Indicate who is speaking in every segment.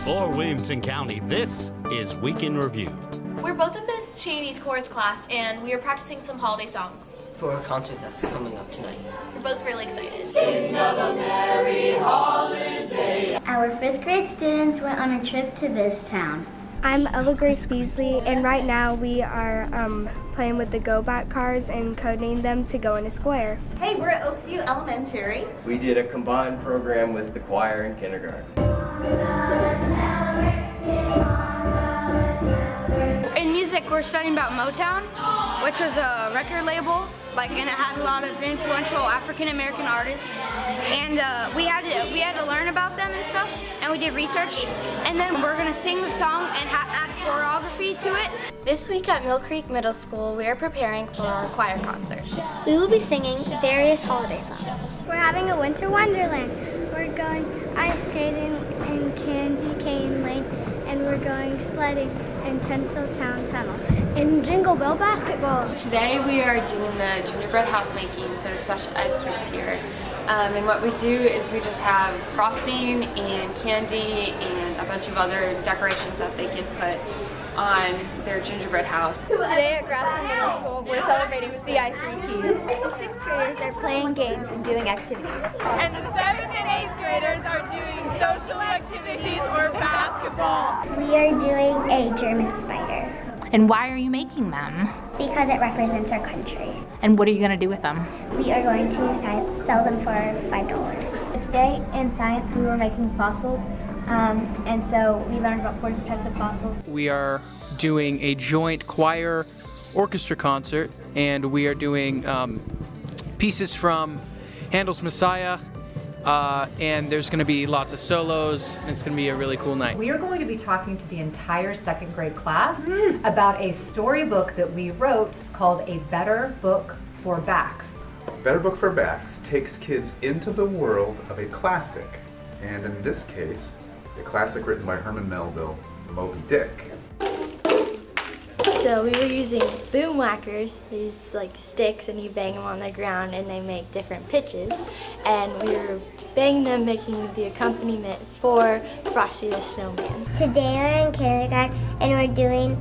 Speaker 1: For Williamson County, this is Week in Review.
Speaker 2: We're both in Miss Cheney's chorus class, and we are practicing some holiday songs
Speaker 3: for a concert that's coming up tonight.
Speaker 2: We're both really excited.
Speaker 4: Sing of a merry holiday.
Speaker 5: Our 5th grade students went on a trip to Biztown.
Speaker 6: I'm Ella Grace Beasley, and right now we are playing with the go-back cars and codenamed them to go in a square.
Speaker 7: Hey, we're at Oakview Elementary.
Speaker 8: We did a combined program with the choir in kindergarten.
Speaker 9: In music, we're studying about Motown, which was a record label, and it had a lot of influential African-American artists, and we had to learn about them and stuff, and we did research, and then we're gonna sing the song and add choreography to it.
Speaker 6: This week at Mill Creek Middle School, we are preparing for our choir concert.
Speaker 5: We will be singing various holiday songs.
Speaker 6: We're having a winter wonderland. We're going ice skating in Candy Cane Lane, and we're going sledding in Tinseltown Tunnel. And Jingle Bell basketball.
Speaker 10: Today we are doing the gingerbread house making for the special ed kids here. And what we do is we just have frosting and candy and a bunch of other decorations that they can put on their gingerbread house.
Speaker 7: Today at Grassland Middle School, we're celebrating CI3T.
Speaker 6: The 6th graders are playing games and doing activities.
Speaker 7: And the 7th and 8th graders are doing social activities or basketball.
Speaker 5: We are doing a German spider.
Speaker 11: And why are you making them?
Speaker 5: Because it represents our country.
Speaker 11: And what are you going to do with them?
Speaker 5: We are going to sell them for $5.
Speaker 6: Today in science we were making fossils, and so we learned about 40 types of fossils.
Speaker 12: We are doing a joint choir orchestra concert, and we are doing pieces from Handel's Messiah, and there's going to be lots of solos, and it's going to be a really cool night.
Speaker 13: We are going to be talking to the entire 2nd grade class about a storybook that we wrote called A Better Book for Backs.
Speaker 14: Better Book for Backs takes kids into the world of a classic, and in this case, a classic written by Herman Melville, Moby Dick.
Speaker 15: So we were using boom whackers, these sticks, and you bang them on the ground and they make different pitches, and we were banging them, making the accompaniment for Frosty the Snowman.
Speaker 5: Today we're in kindergarten and we're doing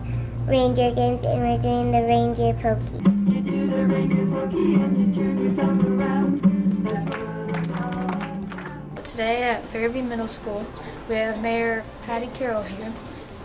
Speaker 5: reindeer games and we're doing the reindeer pokey.
Speaker 4: You do the reindeer pokey and you turn yourself around.
Speaker 15: Today at Fairview Middle School, we have Mayor Patty Carroll here,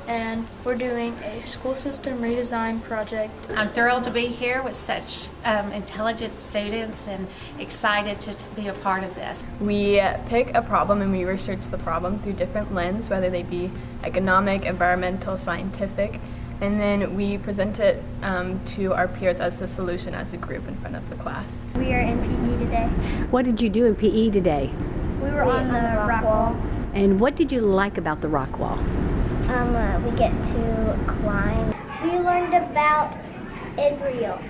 Speaker 15: and we're doing a school system redesign project.
Speaker 16: I'm thrilled to be here with such intelligent students and excited to be a part of this.
Speaker 17: We pick a problem and we research the problem through different lenses, whether they be economic, environmental, scientific, and then we present it to our peers as a solution as a group in front of the class.
Speaker 6: We are in PE today.
Speaker 11: What did you do in PE today?
Speaker 6: We were on the rock wall.
Speaker 11: And what did you like about the rock wall?
Speaker 5: We get to climb. We learned about Israel.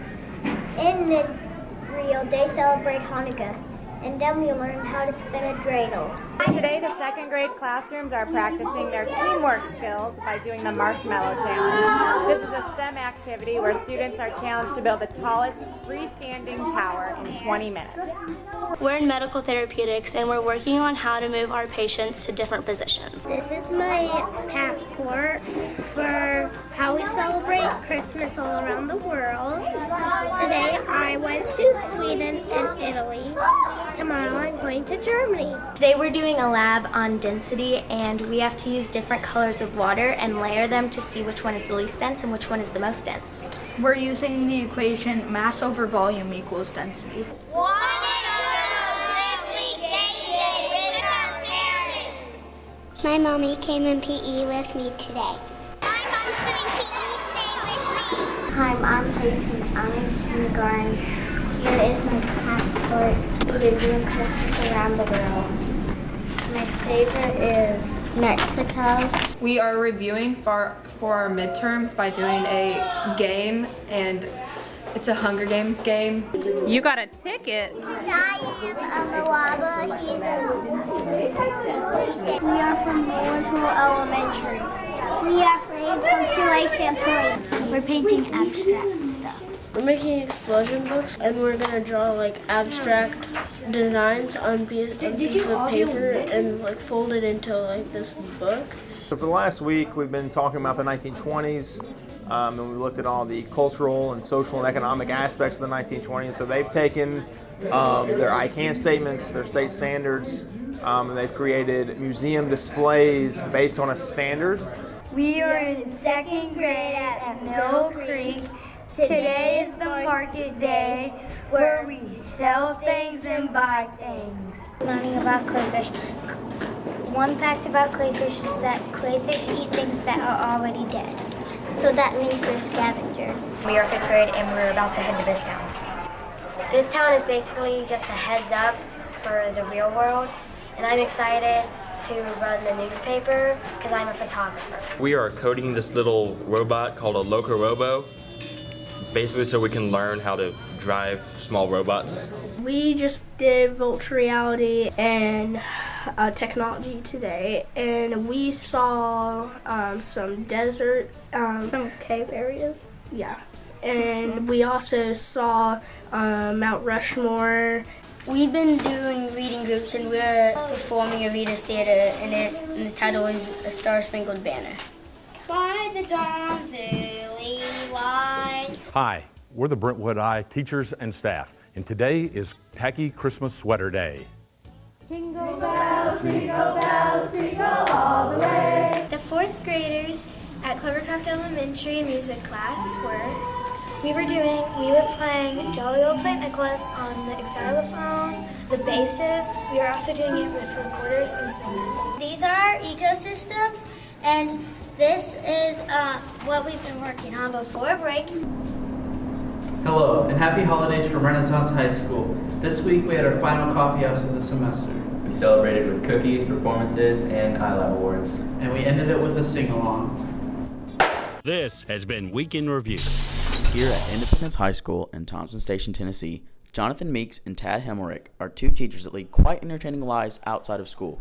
Speaker 5: In Israel, they celebrate Hanukkah. And then we learned how to spin a dreidel.
Speaker 7: Today, the 2nd grade classrooms are practicing their teamwork skills by doing the Marshmallow Challenge. This is a STEM activity where students are challenged to build the tallest freestanding tower in 20 minutes.
Speaker 15: We're in medical therapeutics, and we're working on how to move our patients to different positions.
Speaker 5: This is my passport for how we celebrate Christmas all around the world. Today I went to Sweden and Italy. Tomorrow I'm going to Germany.
Speaker 15: Today we're doing a lab on density, and we have to use different colors of water and layer them to see which one is the least dense and which one is the most dense.
Speaker 9: We're using the equation mass over volume equals density.
Speaker 5: My mommy came in PE with me today.
Speaker 18: My mom's doing PE today with me.
Speaker 5: Hi, I'm Peyton. I'm in kindergarten. Here is my passport. We've been doing Christmas around the world. My favorite is Mexico.
Speaker 10: We are reviewing for our midterms by doing a game, and it's a Hunger Games game.
Speaker 7: You got a ticket.
Speaker 18: I am a Waba.
Speaker 5: We are from Lawrenceville Elementary. We are playing punctuation point. We're painting abstract stuff.
Speaker 19: We're making explosion books, and we're gonna draw abstract designs on pieces of paper and fold it into this book.
Speaker 20: So for the last week, we've been talking about the 1920s, and we looked at all the cultural and social and economic aspects of the 1920s. So they've taken their I Can statements, their state standards, and they've created museum displays based on a standard.
Speaker 5: We are in second grade at Mill Creek. Today is the market day where we sell things and buy things.
Speaker 18: Learning about crayfish. One fact about crayfish is that crayfish eat things that are already dead. So that means they're scavengers.
Speaker 21: We are 5th grade and we're about to head to this town. This town is basically just a heads up for the real world, and I'm excited to run the newspaper because I'm a photographer.
Speaker 22: We are coding this little robot called a Loco-Robo, basically so we can learn how to drive small robots.
Speaker 19: We just did virtual reality and technology today, and we saw some desert, some cave areas. Yeah, and we also saw Mount Rushmore.
Speaker 18: We've been doing reading groups and we're performing a Reader's Theater and the title is A Star-Spangled Banner. By the dawn's early light.
Speaker 23: Hi, we're the Brentwood I teachers and staff, and today is Tacky Christmas Sweater Day.
Speaker 18: Jingle bells, jingle all the way. The 4th graders at Clovercraft Elementary music class we were playing Jolly Old St. Nicholas on the xylophone, the basses. We were also doing it with recorders and singing. These are our ecosystems, and this is what we've been working on before break.
Speaker 24: Hello, and happy holidays from Renaissance High School. This week we had our final coffee house of the semester.
Speaker 8: We celebrated with cookies, performances, and iLab awards.
Speaker 24: And we ended it with a sing-along.
Speaker 1: This has been Week in Review.
Speaker 25: Here at Independence High School in Thompson Station, Tennessee, Jonathan Meeks and Tad Hemmerich are two teachers that lead quite entertaining lives outside of school.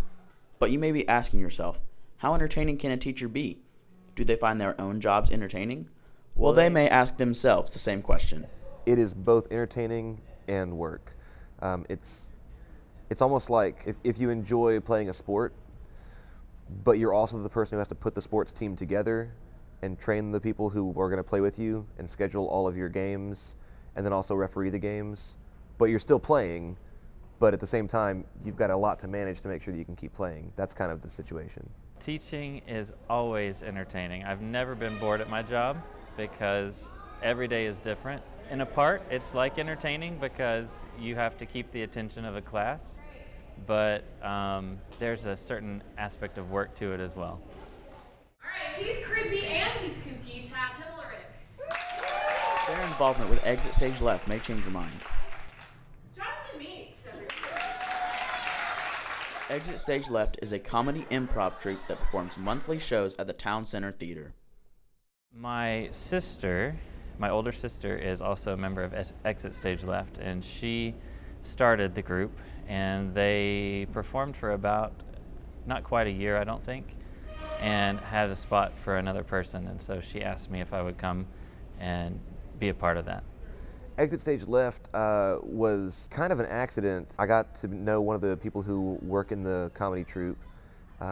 Speaker 25: But you may be asking yourself, how entertaining can a teacher be? Do they find their own jobs entertaining? Well, they may ask themselves the same question.
Speaker 26: It is both entertaining and work. It's almost like if you enjoy playing a sport, but you're also the person who has to put the sports team together and train the people who are going to play with you and schedule all of your games and then also referee the games, but you're still playing, but at the same time, you've got a lot to manage to make sure that you can keep playing. That's kind of the situation.
Speaker 27: Teaching is always entertaining. I've never been bored at my job because every day is different. In a part, it's like entertaining because you have to keep the attention of a class, but there's a certain aspect of work to it as well.
Speaker 28: All right, he's creepy and he's kooky. Tad Hemmerich.
Speaker 25: Their involvement with Exit Stage Left may change your mind.
Speaker 28: Jonathan Meeks.
Speaker 25: Exit Stage Left is a comedy improv troupe that performs monthly shows at the Town Center Theater.
Speaker 27: My older sister, is also a member of Exit Stage Left, and she started the group, and they performed for about not quite a year, I don't think, and had a spot for another person, and so she asked me if I would come and be a part of that.
Speaker 26: Exit Stage Left was kind of an accident. I got to know one of the people who work in the comedy troupe.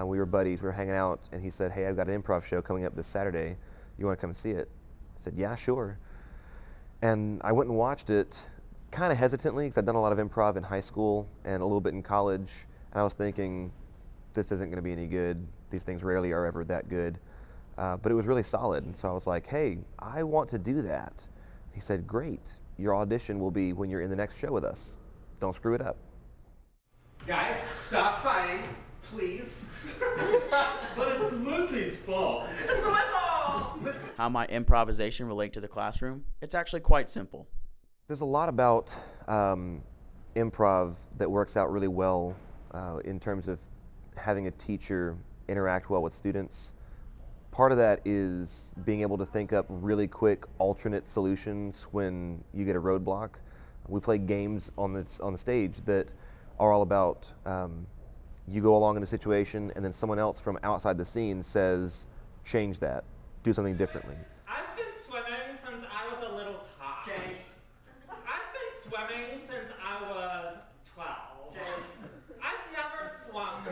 Speaker 26: We were buddies, we were hanging out, and he said, hey, I've got an improv show coming up this Saturday. You want to come and see it? I said, yeah, sure. And I went and watched it kind of hesitantly because I'd done a lot of improv in high school and a little bit in college, and I was thinking, this isn't going to be any good. These things rarely are ever that good. But it was really solid, and so I was like, hey, I want to do that. He said, great. Your audition will be when you're in the next show with us. Don't screw it up.
Speaker 29: Guys, stop fighting, please. But it's Lucy's fault. It's not my fault.
Speaker 25: How might improvisation relate to the classroom? It's actually quite simple.
Speaker 26: There's a lot about improv that works out really well in terms of having a teacher interact well with students. Part of that is being able to think up really quick alternate solutions when you get a roadblock. We play games on the stage that are all about you go along in a situation and then someone else from outside the scene says, change that, do something differently.
Speaker 29: I've been swimming since I was a little tot. Change. I've been swimming since I was 12. Change. I've never swum.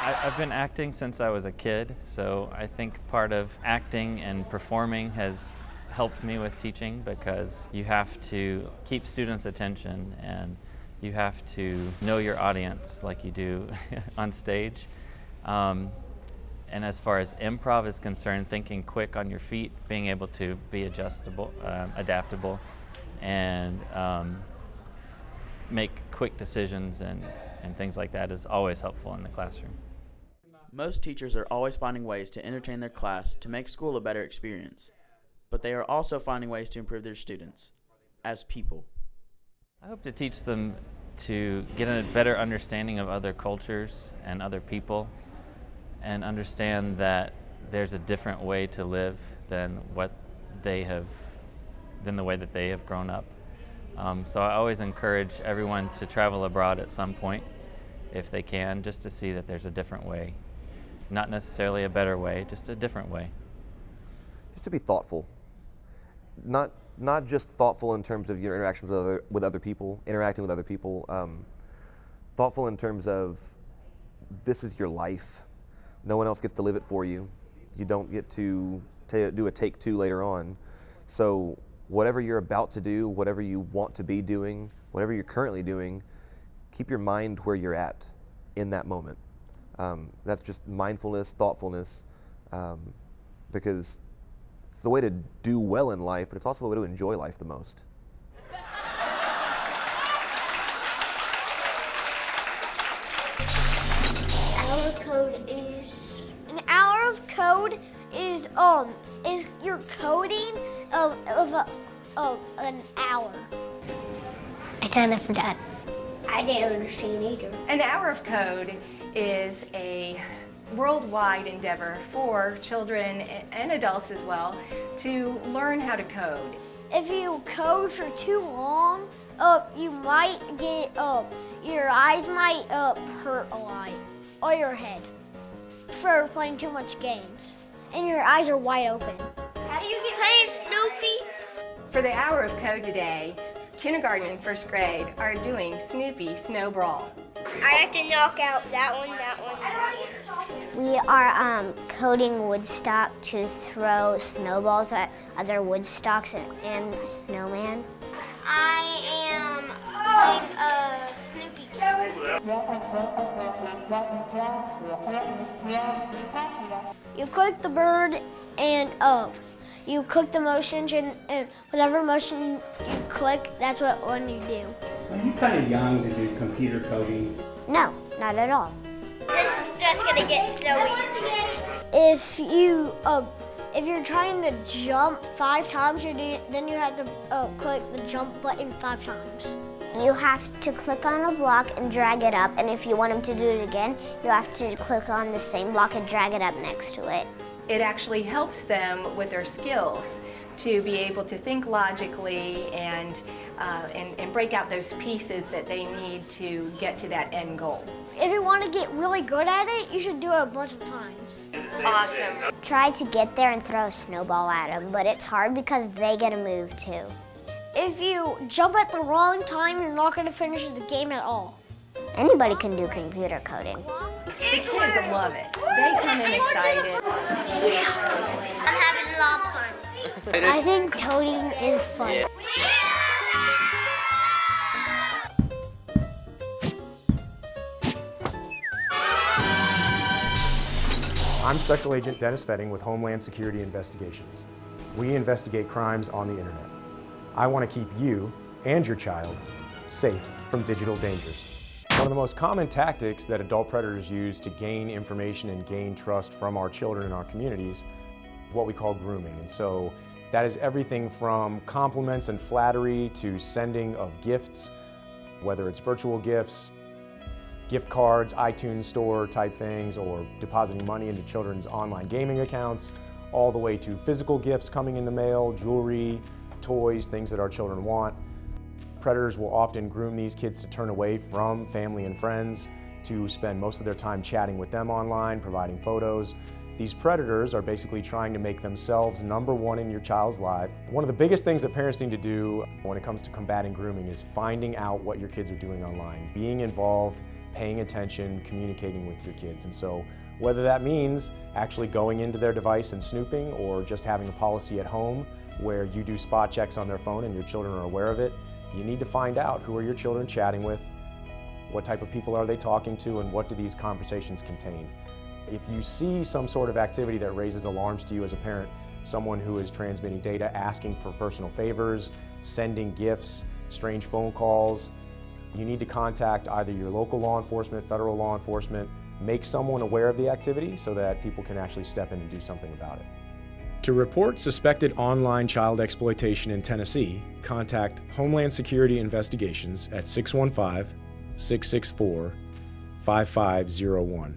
Speaker 27: I've been acting since I was a kid, so I think part of acting and performing has helped me with teaching, because you have to keep students' attention and you have to know your audience like you do on stage. And as far as improv is concerned, thinking quick on your feet, being able to be adjustable, adaptable, and make quick decisions and things like that is always helpful in the classroom.
Speaker 25: Most teachers are always finding ways to entertain their class to make school a better experience, but they are also finding ways to improve their students as people.
Speaker 27: I hope to teach them to get a better understanding of other cultures and other people, and understand that there's a different way to live than the way that they have grown up. So I always encourage everyone to travel abroad at some point, if they can, just to see that there's a different way. Not necessarily a better way, just a different way.
Speaker 26: Just to be thoughtful. Not just thoughtful in terms of your interactions with other people, interacting with other people. Thoughtful in terms of, this is your life. No one else gets to live it for you. You don't get to do a take two later on. So whatever you're about to do, whatever you want to be doing, whatever you're currently doing, keep your mind where you're at in that moment. That's just mindfulness, thoughtfulness, because it's the way to do well in life, but it's also the way to enjoy life the most.
Speaker 18: Hour code is an hour of code is your coding of an hour. I kind of forgot. I didn't understand either.
Speaker 2: An hour of code is a worldwide endeavor for children and adults as well to learn how to code.
Speaker 18: If you code for too long, you might get your eyes might hurt a lot, or your head, for playing too much games, and your eyes are wide open. How do you get playing Snoopy?
Speaker 2: For the hour of code today, kindergarten and first grade are doing Snoopy Snow Brawl.
Speaker 18: I have to knock out that one, that one, that one.
Speaker 3: We are coding wood stock to throw snowballs at other wood stocks and snowman.
Speaker 18: I am playing Snoopy.
Speaker 3: You click the bird and up. You click the motions, and whatever motion you click, that's what one you do.
Speaker 4: Are you kind of young to do computer coding?
Speaker 3: No, not at all.
Speaker 18: This is just gonna get so easy.
Speaker 3: If you're trying to jump 5 times, then you have to click the jump button 5 times. You have to click on a block and drag it up, and if you want them to do it again, you have to click on the same block and drag it up next to it.
Speaker 2: It actually helps them with their skills to be able to think logically and break out those pieces that they need to get to that end goal.
Speaker 3: If you want to get really good at it, you should do it a bunch of times.
Speaker 2: Awesome.
Speaker 3: Try to get there and throw a snowball at them, but it's hard because they get a move too. If you jump at the wrong time, you're not going to finish the game at all. Anybody can do computer coding.
Speaker 2: The kids love it. They come in excited.
Speaker 18: I'm having a lot of fun.
Speaker 3: I think coding is fun.
Speaker 6: I'm Special Agent Dennis Fetting with Homeland Security Investigations. We investigate crimes on the internet. I want to keep you and your child safe from digital dangers. One of the most common tactics that adult predators use to gain information and gain trust from our children in our communities is what we call grooming. And so that is everything from compliments and flattery to sending of gifts, whether it's virtual gifts, gift cards, iTunes store type things, or depositing money into children's online gaming accounts, all the way to physical gifts coming in the mail, jewelry, toys, things that our children want. Predators will often groom these kids to turn away from family and friends, to spend most of their time chatting with them online, providing photos, These predators are basically trying to make themselves number one in your child's life. One of the biggest things that parents need to do when it comes to combating grooming is finding out what your kids are doing online, being involved, paying attention, communicating with your kids. And so whether that means actually going into their device and snooping, or just having a policy at home where you do spot checks on their phone and your children are aware of it, you need to find out who are your children chatting with, what type of people are they talking to, and what do these conversations contain. If you see some sort of activity that raises alarms to you as a parent, someone who is transmitting data, asking for personal favors, sending gifts, strange phone calls, you need to contact either your local law enforcement, federal law enforcement, make someone aware of the activity so that people can actually step in and do something about it. To report suspected online child exploitation in Tennessee, contact Homeland Security Investigations at 615-664-5501.